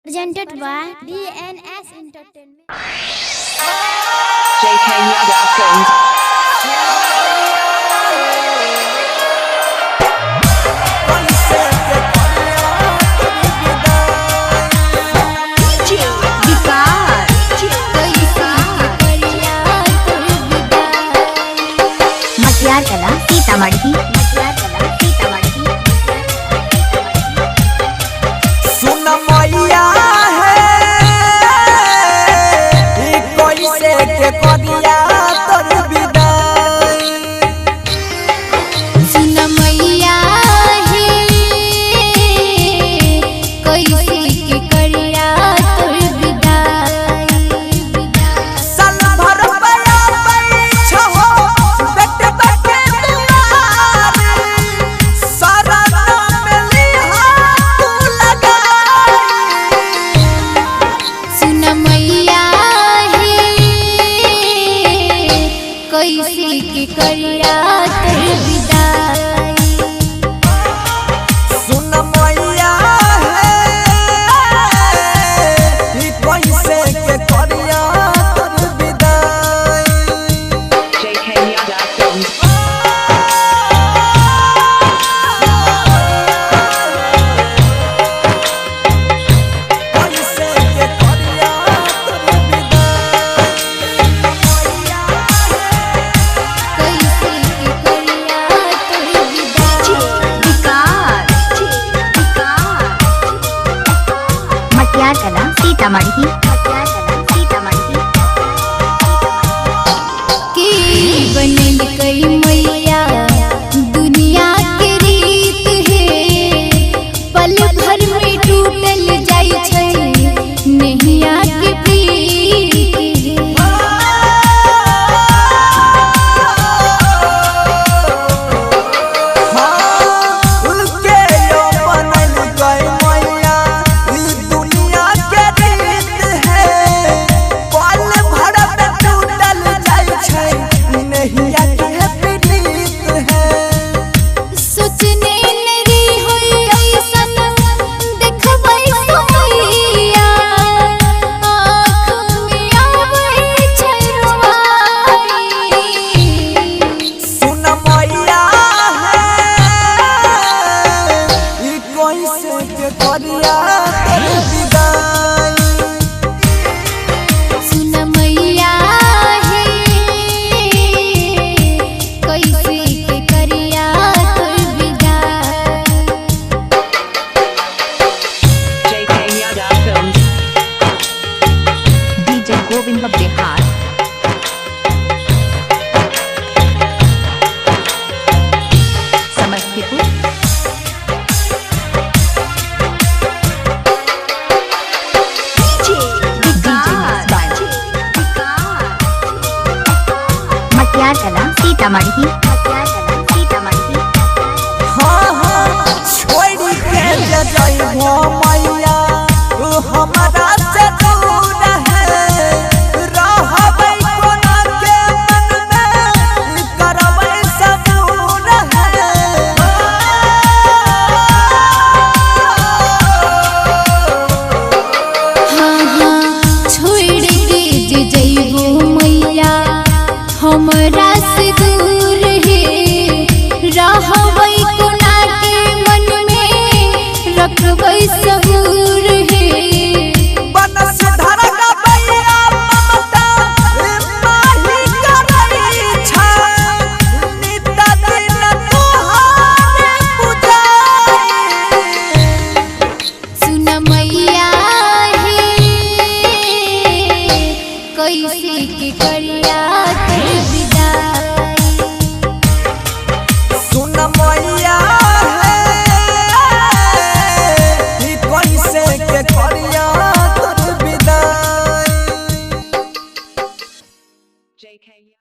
Presented by DNS Entertainment. JK Yaga Films. मटियार कला सीतामढ़ी सुन मैया है कैसे के करिया तोर विदाई। सुन मैया है कैसे के करिया तोर विदाई। साल भर बया बैठ हो बेटे बेटे दुआरे सारा नाम लिहा तू लगाई। सुन मैया है कैसे के करिया तोर विदाई। सुन मैया है कैसे के करिया तोर विदाई। JK Yaga Films. कैसे के करिया तोर विदाई। कैसे के करिया तोर विदाई। मटियार कला सीतामढ़ी की बनल कई मैया दुनिया के रीत है। पल भर में टूटल जाय छै नैया के प्रीत है। उनके यो बनल गई मैया ई दुनिया के रीत है। पल भर में टूटल जाय छै नैया के प्रीत है। सोचने नरी होई ऐसन देखबै मैया आँख में आबै छै रुआई। सुन मैया है ई कैसे के करिया तोर विदाई। सुन मैया है कैसे के करिया तोर विदाई। JK Yaga Films. DJ Govind Bihar Samastipur मटियार कला सीतामढ़ी हाँ हाँ छोड़ के जइबो मैया हमारा से दूर है। रहबै कोना के मन में करबै सबूर हाँ हाँ छोड़ के जे जइबो मैया हमरा से दूर है। रहबै कोना के मन में रखबै सबूर है। बनस धरक बैया ममता माही करई छै नित दिन तोहरे पूजाई। सुन मैया है कैसे के करिया